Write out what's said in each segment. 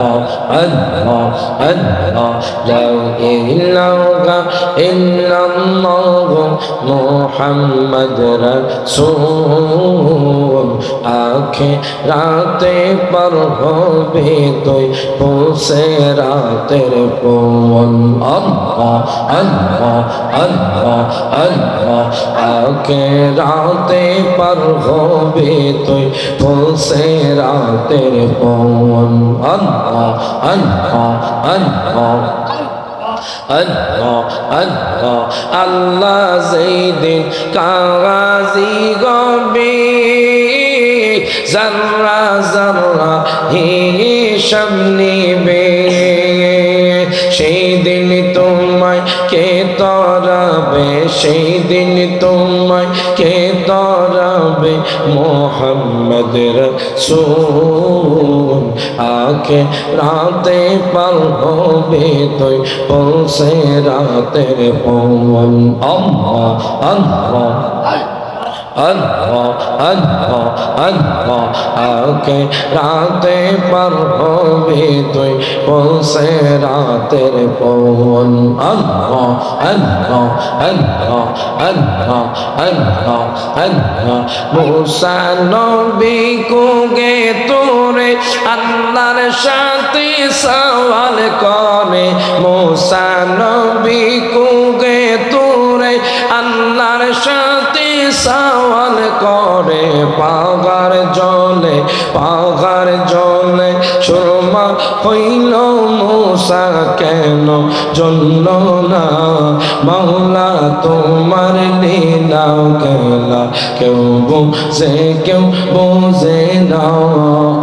Allah, Allah, la ilaha illallah, Muhammad Rasul. আখিরাতে পার হবে তুই পৌঁছে রাতের পৌন। আল্লাহ, আল্লাহ, আল্লাহ, আল্লাহ, আখিরাতে পার হবে তুই পৌঁছে রাতের পৌন। আল্লাহ, আল্লাহ, আল্লাহ, আল্লাহ, আল্লাহ, আল্লাহ যেদিন কাগাজি গবে জাররা জাররা হিসাব নিবে, সেই দিন তোমায় কে তরাবে, সেই দিন তোমায় কে তরাবে মোহাম্মদ রাসূল। আখিরাতে পার হবে তুই পৌঁছে রাতের পৌন। আল্লাহ, আল্লাহ, আল্লাহ, আল্লাহ, আল্লাহ, আখিরাতে পার হবে তুই পৌঁছে রাতের পৌন। আল্লাহ, আল্লাহ, আল্লাহ, আল্লাহ, আল্লাহ, আল্লাহ। মুসা নবী কোগে তোরে আল্লাহর সাথে সওয়াল করে, মুসা নবী কোগে তোরে আল্লাহর সাথে সওয়াল করে। পাগার জলে, পাগার জলে সুরমা হইল মুসা কেন জ্বলল না, মাওলা তোমার লীলা খেলা কেউ বোঝে কেউ বোঝে না।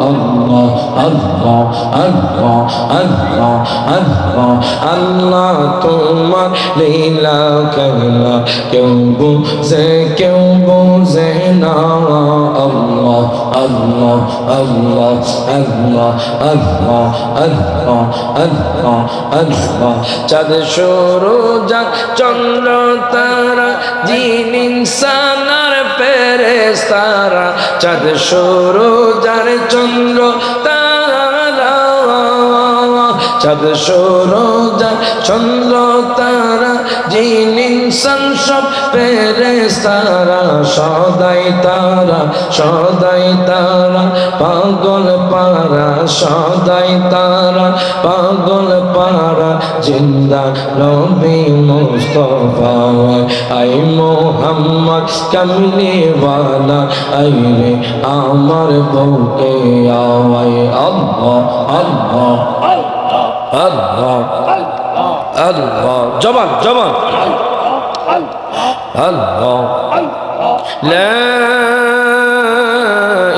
আল্লাহ, আল্লাহ, আল্লাহ, আল্লাহ, আল্লাহ, আল্লাহ তোমার লীলা খেলা কেউ বোঝে কেউ বোঝে না। আল্লাহ, আল্লাহ, আল্লাহ, আল্লাহ, আল্লাহ, আল্লাহ, আল্লাহ, আল্লাহ। চাঁদ সূরজ চন্দ্র তারা জিন ইনসান আর ফেরেশতারা, চাঁদ সূরজ আর চন্দ্র তারা, চাঁদ সূরজ চন্দ্র তারা জিন ইনসান সব ফেরেশতারা, সদাই তারা, সদাই তারা পাগল পারা, সদাই তারা পাগল পারা। জিন্দা নবী মুস্তাফা আই মোহাম্মদ কামলিওয়ালা আইরে আমার বুকে আয়। আল্লাহ, আল্লাহ, আল্লাহ, আল্লাহ, জবান জবান আল্লাহ, লা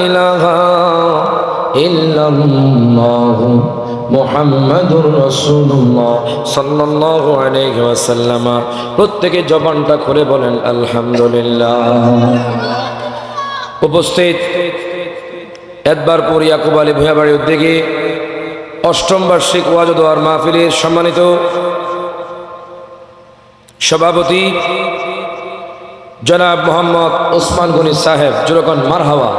ইলাহা ইল্লাল্লাহু মুহাম্মাদুর রাসূলুল্লাহ সাল্লাল্লাহু আলাইহি ওয়াসাল্লাম। প্রত্যেকে জবানটা খুলে বলেন আলহামদুলিল্লাহ। উপস্থিত এতবারপুর ইয়াকুব আলী ভূঁইয়াবাড়ি উদ্যোগে অষ্টম বার্ষিক ওয়াজ ও দোয়ার মাহফিলের সম্মানিত সভাপতি জনাব মোহাম্মদ ওসমান গনি সাহেব, জুরকন মারহাবা।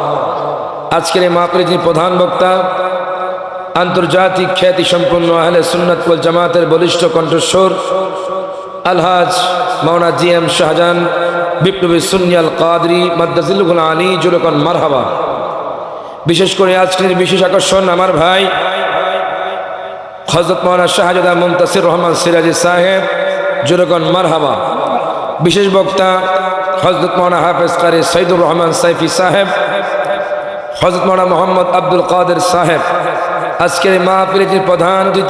আজকের এই মাহফিলের যিনি প্রধান বক্তা, আন্তর্জাতিক খ্যাতি সম্পন্ন আহলে সুন্নাত ওয়াল জামাতের বলিষ্ঠ কণ্ঠস্বর আলহাজ মাওলানা জি এম শাহজাহান বিপ্লবী সুন্নি আল কাদরি মাদ্দাজিলুল আলী, জুরকন মারহাবা। বিশেষ করে আজকের বিশেষ আকর্ষণ আমার ভাই হযরত মাওলানা শাহজাদা মুনতাসির রহমান সিরাজি সাহেব, জুরকন মারহাবা। বিশেষ বক্তা হযরত মাওলানা হাফেজ কারি সৈয়দুর রহমান সাইফি সাহেব, হযরত মাওলানা মোহাম্মদ আব্দুল কাদের সাহেব। আজকের মাহফিলের প্রধান অতিথি